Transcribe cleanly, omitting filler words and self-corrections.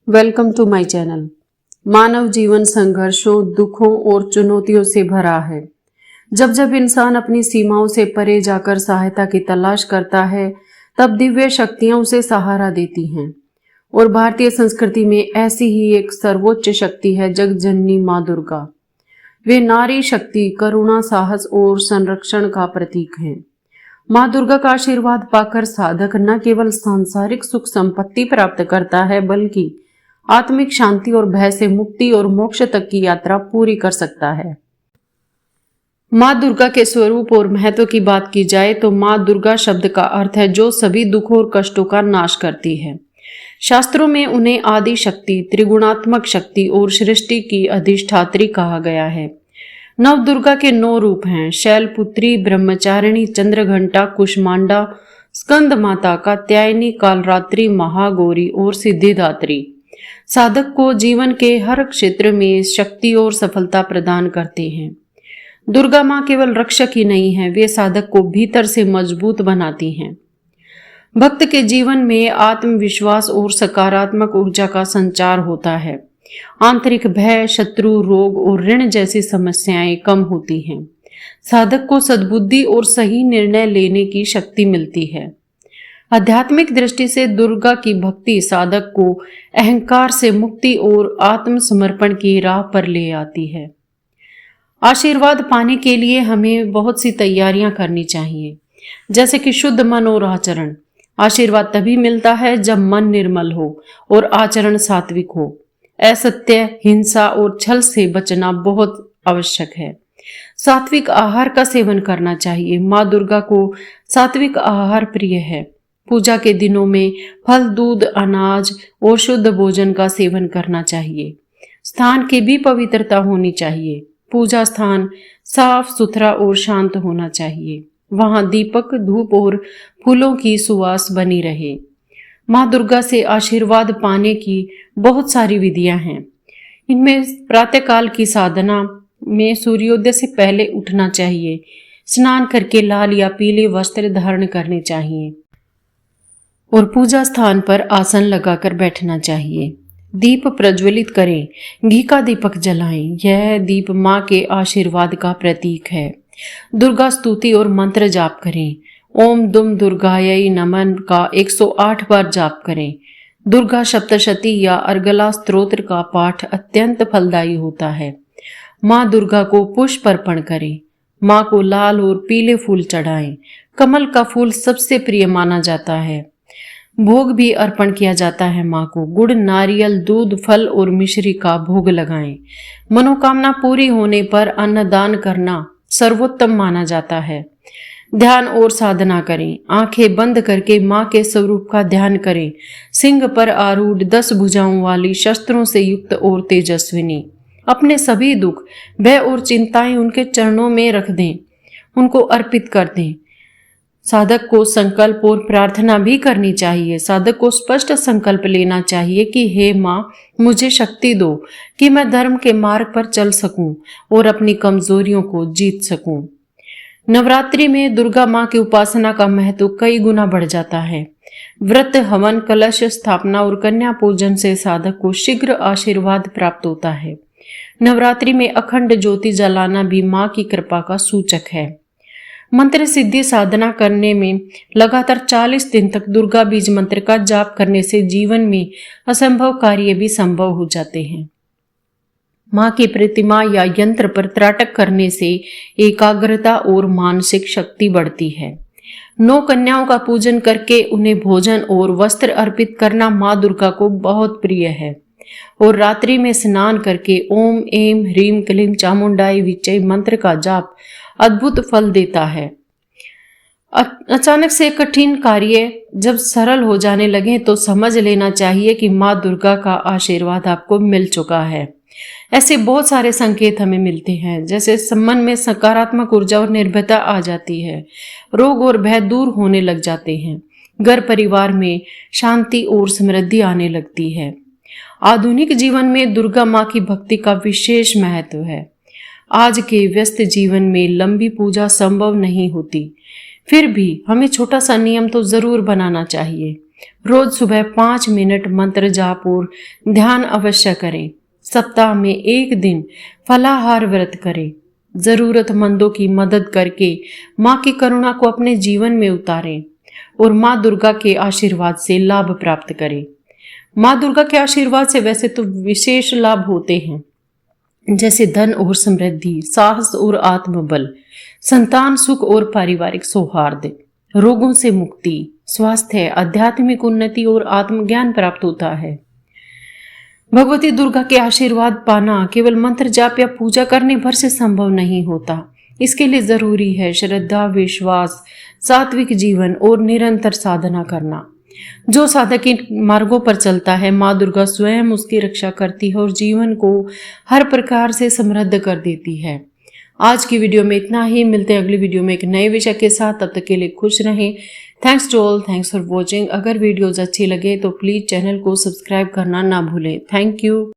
Welcome to my channel. मानव जीवन संघर्षों, दुखों और चुनौतियों से भरा है। जब जब इंसान अपनी सीमाओं से परे जाकर सहायता की तलाश करता है, तब दिव्य शक्तियां उसे सहारा देती हैं। और भारतीय संस्कृति में ऐसी ही एक सर्वोच्च शक्ति है जगजननी माँ दुर्गा। वे नारी शक्ति, करुणा, साहस और संरक्षण का प्रतीक हैं। माँ दुर्गा का आशीर्वाद पाकर साधक न केवल सांसारिक सुख संपत्ति प्राप्त करता है, बल्कि आत्मिक शांति और भय से मुक्ति और मोक्ष तक की यात्रा पूरी कर सकता है। माँ दुर्गा के स्वरूप और महत्व की बात की जाए तो माँ दुर्गा शब्द का अर्थ है जो सभी दुखों और कष्टों का नाश करती है। शास्त्रों में उन्हें आदि शक्ति, त्रिगुणात्मक शक्ति और सृष्टि की अधिष्ठात्री कहा गया है। नव दुर्गा के 9 रूप हैं: शैलपुत्री, ब्रह्मचारिणी, चंद्रघंटा, कुष्मांडा, स्कंद माता, कात्यायनी, कालरात्रि, महागौरी और सिद्धिदात्री। साधक को जीवन के हर क्षेत्र में शक्ति और सफलता प्रदान करते हैं। दुर्गा माँ केवल रक्षक ही नहीं है, वे साधक को भीतर से मजबूत बनाती हैं। भक्त के जीवन में आत्मविश्वास और सकारात्मक ऊर्जा का संचार होता है। आंतरिक भय, शत्रु, रोग और ऋण जैसी समस्याएं कम होती हैं। साधक को सद्बुद्धि और सही निर्णय लेने की शक्ति मिलती है। आध्यात्मिक दृष्टि से दुर्गा की भक्ति साधक को अहंकार से मुक्ति और आत्मसमर्पण की राह पर ले आती है। आशीर्वाद पाने के लिए हमें बहुत सी तैयारियां करनी चाहिए, जैसे कि शुद्ध मन और आचरण। आशीर्वाद तभी मिलता है जब मन निर्मल हो और आचरण सात्विक हो। असत्य, हिंसा और छल से बचना बहुत आवश्यक है। सात्विक आहार का सेवन करना चाहिए। माँ दुर्गा को सात्विक आहार प्रिय है। पूजा के दिनों में फल, दूध, अनाज और शुद्ध भोजन का सेवन करना चाहिए। स्थान की भी पवित्रता होनी चाहिए। पूजा स्थान साफ सुथरा और शांत होना चाहिए। वहां दीपक, धूप और फूलों की सुवास बनी रहे। माँ दुर्गा से आशीर्वाद पाने की बहुत सारी विधियां हैं। इनमें प्रातःकाल की साधना में सूर्योदय से पहले उठना चाहिए। स्नान करके लाल या पीले वस्त्र धारण करने चाहिए और पूजा स्थान पर आसन लगाकर बैठना चाहिए। दीप प्रज्वलित करें, घी का दीपक जलाएं। यह दीप माँ के आशीर्वाद का प्रतीक है। दुर्गा स्तुति और मंत्र जाप करें। ओम दुम दुर्गायै नमः का 108 बार जाप करें। दुर्गा सप्तशती या अर्गला स्तोत्र का पाठ अत्यंत फलदायी होता है। माँ दुर्गा को पुष्प अर्पण करें। माँ को लाल और पीले फूल चढ़ाएं। कमल का फूल सबसे प्रिय माना जाता है। भोग भी अर्पण किया जाता है। माँ को गुड़, नारियल, दूध, फल और मिश्री का भोग लगाएं। मनोकामना पूरी होने पर अन्नदान करना सर्वोत्तम माना जाता है। ध्यान और साधना करें। आंखें बंद करके माँ के स्वरूप का ध्यान करें। सिंह पर आरूढ़, 10 भुजाओं वाली, शस्त्रों से युक्त और तेजस्विनी। अपने सभी दुख, भय और चिंताएं उनके चरणों में रख दें, उनको अर्पित कर दें। साधक को संकल्प और प्रार्थना भी करनी चाहिए। साधक को स्पष्ट संकल्प लेना चाहिए कि हे माँ, मुझे शक्ति दो कि मैं धर्म के मार्ग पर चल सकूं और अपनी कमजोरियों को जीत सकूं। नवरात्रि में दुर्गा माँ की उपासना का महत्व कई गुना बढ़ जाता है। व्रत, हवन, कलश स्थापना और कन्या पूजन से साधक को शीघ्र आशीर्वाद प्राप्त होता है। नवरात्रि में अखंड ज्योति जलाना भी माँ की कृपा का सूचक है। मंत्र सिद्धि साधना करने में लगातार 40 दिन तक दुर्गा बीज मंत्र का जाप करने से जीवन में असंभव कार्य भी संभव हो जाते हैं। माँ की प्रतिमा या यंत्र पर त्राटक करने से एकाग्रता और मानसिक शक्ति बढ़ती है। 9 कन्याओं का पूजन करके उन्हें भोजन और वस्त्र अर्पित करना माँ दुर्गा को बहुत प्रिय है। और रात्रि में स्नान करके ओम ऐं ह्रीं क्लीं चामुंडाय विच्चे मंत्र का जाप अद्भुत फल देता है। अचानक से कठिन कार्य जब सरल हो जाने लगे तो समझ लेना चाहिए कि माँ दुर्गा का आशीर्वाद आपको मिल चुका है। ऐसे बहुत सारे संकेत हमें मिलते हैं, जैसे मन में सकारात्मक ऊर्जा और निर्भयता आ जाती है। रोग और भय दूर होने लग जाते हैं। घर परिवार में शांति और समृद्धि आने लगती है। आधुनिक जीवन में दुर्गा माँ की भक्ति का विशेष महत्व है। आज के व्यस्त जीवन में लंबी पूजा संभव नहीं होती, फिर भी हमें छोटा सा नियम तो जरूर बनाना चाहिए। रोज सुबह 5 मिनट मंत्र जाप और ध्यान अवश्य करें। सप्ताह में 1 दिन फलाहार व्रत करें। जरूरतमंदों की मदद करके माँ की करुणा को अपने जीवन में उतारें और माँ दुर्गा के आशीर्वाद से लाभ प्राप्त करें। माँ दुर्गा के आशीर्वाद से वैसे तो विशेष लाभ होते हैं, जैसे धन और समृद्धि, साहस और आत्मबल, संतान सुख और पारिवारिक सौहार्द, रोगों से मुक्ति, स्वास्थ्य, आध्यात्मिक उन्नति और आत्मज्ञान प्राप्त होता है। भगवती दुर्गा के आशीर्वाद पाना केवल मंत्र जाप या पूजा करने भर से संभव नहीं होता। इसके लिए जरूरी है श्रद्धा, विश्वास, सात्विक जीवन और निरंतर साधना करना। जो साधक इन मार्गों पर चलता है, माँ दुर्गा स्वयं उसकी रक्षा करती है और जीवन को हर प्रकार से समृद्ध कर देती है। आज की वीडियो में इतना ही। मिलते हैं अगली वीडियो में एक नए विषय के साथ। तब तक के लिए खुश रहें। Thanks to all, thanks for watching. अगर वीडियोज अच्छी लगे तो प्लीज चैनल को सब्सक्राइब करना ना भूलें। Thank you.